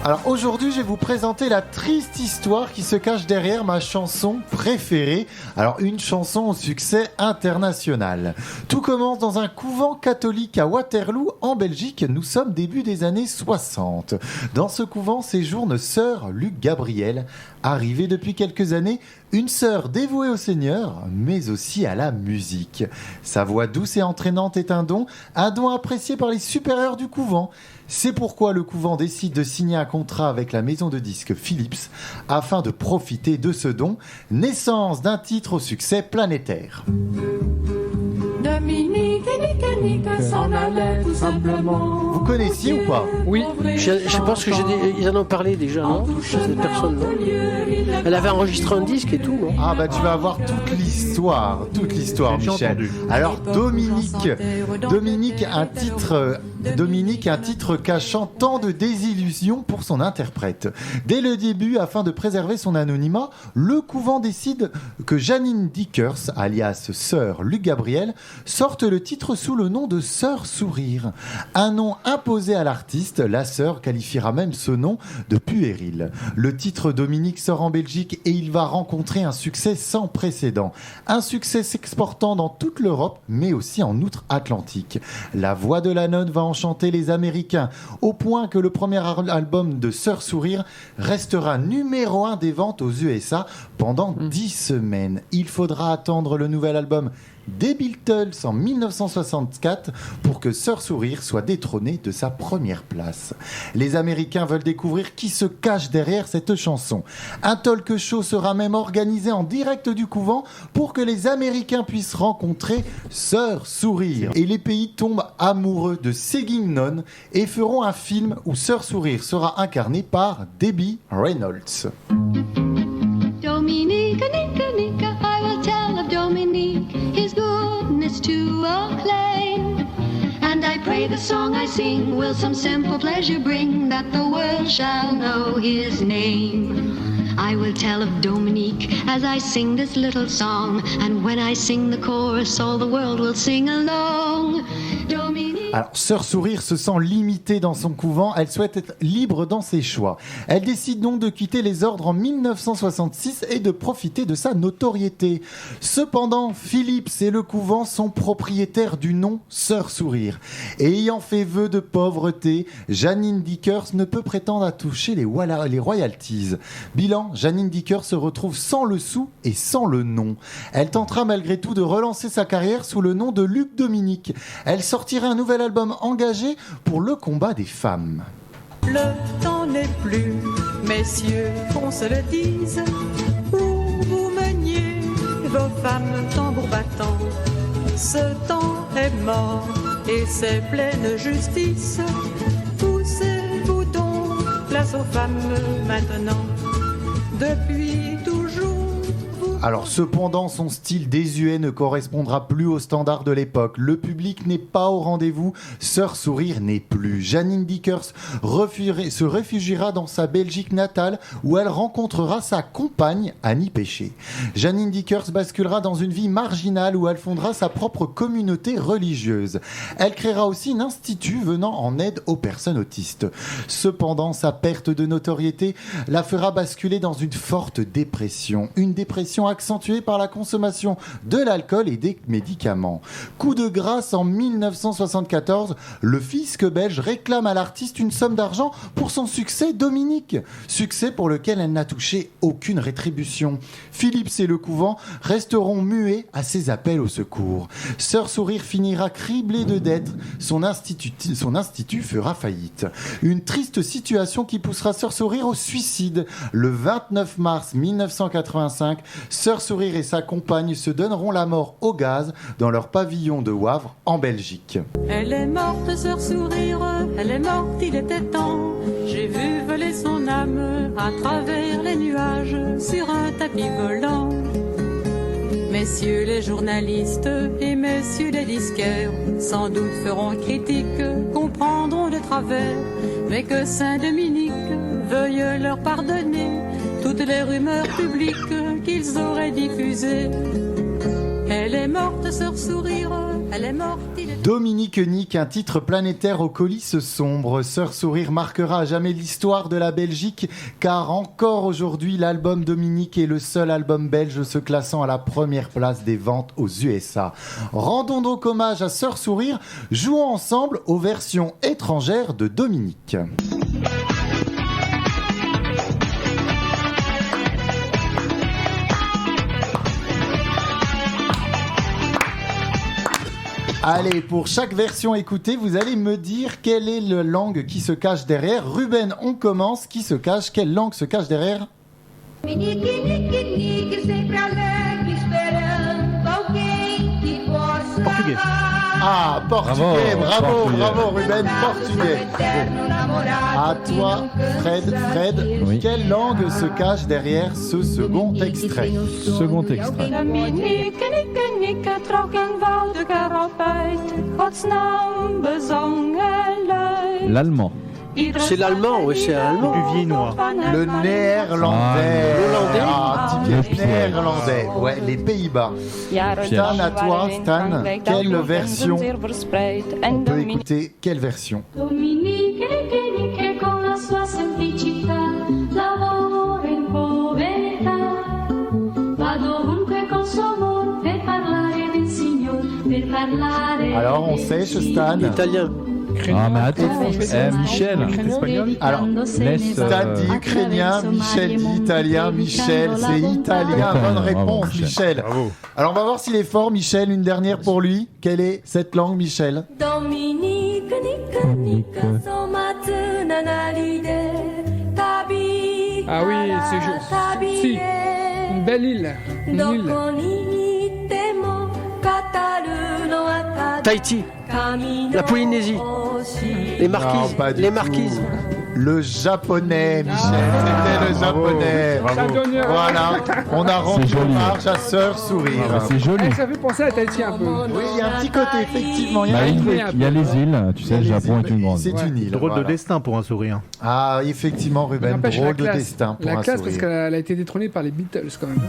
Alors aujourd'hui, je vais vous présenter la triste histoire qui se cache derrière ma chanson préférée. Alors une chanson au succès international. Tout commence dans un couvent catholique à Waterloo, en Belgique. Nous sommes début des années 60. Dans ce couvent séjourne sœur Luc Gabriel, arrivée depuis quelques années, une sœur dévouée au Seigneur, mais aussi à la musique. Sa voix douce et entraînante est un don apprécié par les supérieurs du couvent. C'est pourquoi le couvent décide de signer un contrat avec la maison de disques Philips afin de profiter de ce don, naissance d'un titre au succès planétaire. Dominique et Nick s'en allaient tout simplement. Vous connaissiez ou pas ? Oui, je pense que ils en ont parlé déjà, non ? Cette personne, non ? Elle avait enregistré un disque et tout, non ? Ah bah tu vas avoir toute l'histoire, Michel. Alors Dominique, un titre cachant tant de désillusions pour son interprète. Dès le début, afin de préserver son anonymat, le couvent décide que Janine Dickers, alias sœur Luc Gabriel, sorte le titre sous le nom de Sœur Sourire. Un nom imposé à l'artiste, la sœur qualifiera même ce nom de puéril. Le titre Dominique sort en Belgique et il va rencontrer un succès sans précédent. Un succès s'exportant dans toute l'Europe, mais aussi en outre-Atlantique. La voix de la nonne va enchanter les Américains, au point que le premier album de Sœur Sourire restera numéro 1 des ventes aux USA pendant 10 semaines. Il faudra attendre le nouvel album des Beatles en 1964 pour que Sœur Sourire soit détrônée de sa première place. Les Américains veulent découvrir qui se cache derrière cette chanson. Un talk show sera même organisé en direct du couvent pour que les Américains puissent rencontrer Sœur Sourire. Et les pays tombent amoureux de Singing Non et feront un film où Sœur Sourire sera incarnée par Debbie Reynolds. Dominique, I will tell of Dominique, his goodness to acclaim. And I pray the song I sing will some simple pleasure bring, that the world shall know his name. I will tell of Dominique as I sing this little song, and when I sing the chorus, all the world will sing along. Dominique. Alors, Sœur Sourire se sent limitée dans son couvent, elle souhaite être libre dans ses choix. Elle décide donc de quitter les ordres en 1966 et de profiter de sa notoriété. Cependant, Philips et le couvent sont propriétaires du nom Sœur Sourire. Et ayant fait vœu de pauvreté, Janine Dickers ne peut prétendre à toucher les royalties. Bilan, Janine Dickers se retrouve sans le sou et sans le nom. Elle tentera malgré tout de relancer sa carrière sous le nom de Luc Dominique. Elle sortira un nouvel album engagé pour le combat des femmes. Le temps n'est plus, messieurs, qu'on se le dise, où vous meniez vos femmes tambour battant. Ce temps est mort et c'est pleine justice. Poussez-vous donc, place aux femmes maintenant. Depuis toujours. Alors cependant, son style désuet ne correspondra plus aux standards de l'époque. Le public n'est pas au rendez-vous, Sœur Sourire n'est plus. Janine Dickers se réfugiera dans sa Belgique natale où elle rencontrera sa compagne Annie Péché. Janine Dickers basculera dans une vie marginale où elle fondera sa propre communauté religieuse. Elle créera aussi un institut venant en aide aux personnes autistes. Cependant, sa perte de notoriété la fera basculer dans une forte dépression. Une dépression accentuée par la consommation de l'alcool et des médicaments. Coup de grâce en 1974, le fisc belge réclame à l'artiste une somme d'argent pour son succès Dominique. Succès pour lequel elle n'a touché aucune rétribution. Philips et le couvent resteront muets à ses appels au secours. Sœur Sourire finira criblée de dettes. Son institut fera faillite. Une triste situation qui poussera Sœur Sourire au suicide. Le 29 mars 1985, Sœur Sourire et sa compagne se donneront la mort au gaz dans leur pavillon de Wavre, en Belgique. Elle est morte, Sœur Sourire, elle est morte, il était temps. J'ai vu voler son âme à travers les nuages sur un tapis volant. Messieurs les journalistes et messieurs les disquaires sans doute feront critique, comprendront de travers, mais que Saint-Dominique veuille leur pardonner toutes les rumeurs publiques qu'ils auraient diffusées. Elle Elle est morte, sœur Sourire, elle est morte, il est... Dominique Nick, un titre planétaire aux coulisses sombres. Sœur Sourire marquera à jamais l'histoire de la Belgique, car encore aujourd'hui, l'album Dominique est le seul album belge se classant à la première place des ventes aux USA. Rendons donc hommage à Sœur Sourire, jouons ensemble aux versions étrangères de Dominique. Allez, pour chaque version écoutée, vous allez me dire quelle est la langue qui se cache derrière. Ruben, on commence. Qui se cache? Quelle langue se cache derrière? Portugais. Ah, portugais, bravo Ruben, portugais. À toi, Fred, Oui. quelle langue se cache derrière ce second extrait? Second extrait. Dominique, Nikke, trok een woudeke uit. Godsnaam bezong elle. L'allemand. C'est l'allemand, oui, c'est l'allemand. Du viennois. Le néerlandais. L'hollandais. Ah, typique Le néerlandais. Ouais, les Pays-Bas. Stan, à toi, Stan, quelle version? On peut écouter quelle version? Dominique, Nikke, con la sua semplicità, lavora in povertà. Va dovunque con suo amor per parlare del Signore, per parlare. Alors, on sèche, Stan. Italien. Ah, mais attends, Michel. Alors, laisse. Stan dit ukrainien, Michel dit italien, Michel, c'est italien. Bonne réponse, Bravo, Michel. Alors, on va voir s'il est fort, Michel. Une dernière pour lui. Quelle est cette langue, Michel? Dominique, Nikke, Ah oui, c'est juste. Si. Une belle île. Une île. Tahiti. La Polynésie. Les marquises. Non, pas du les tout. marquises. Le japonais, Michel. C'était le japonais. Ça donne... Voilà, on a rendu joli. hommage à Sœur Sourire. Ah, bah, c'est joli. Eh, ça fait penser à Tahiti un peu. Oui, il y a un petit côté, effectivement. Il y a Bah, un il côté. y a les îles, tu sais, le Les Japon îles, est une grande. C'est une île. Drôle voilà. de destin pour un sourire. Ah, effectivement, Ruben, N'empêche, drôle la de classe. destin pour La un classe parce sourire. qu'elle a été détrônée par les Beatles quand même.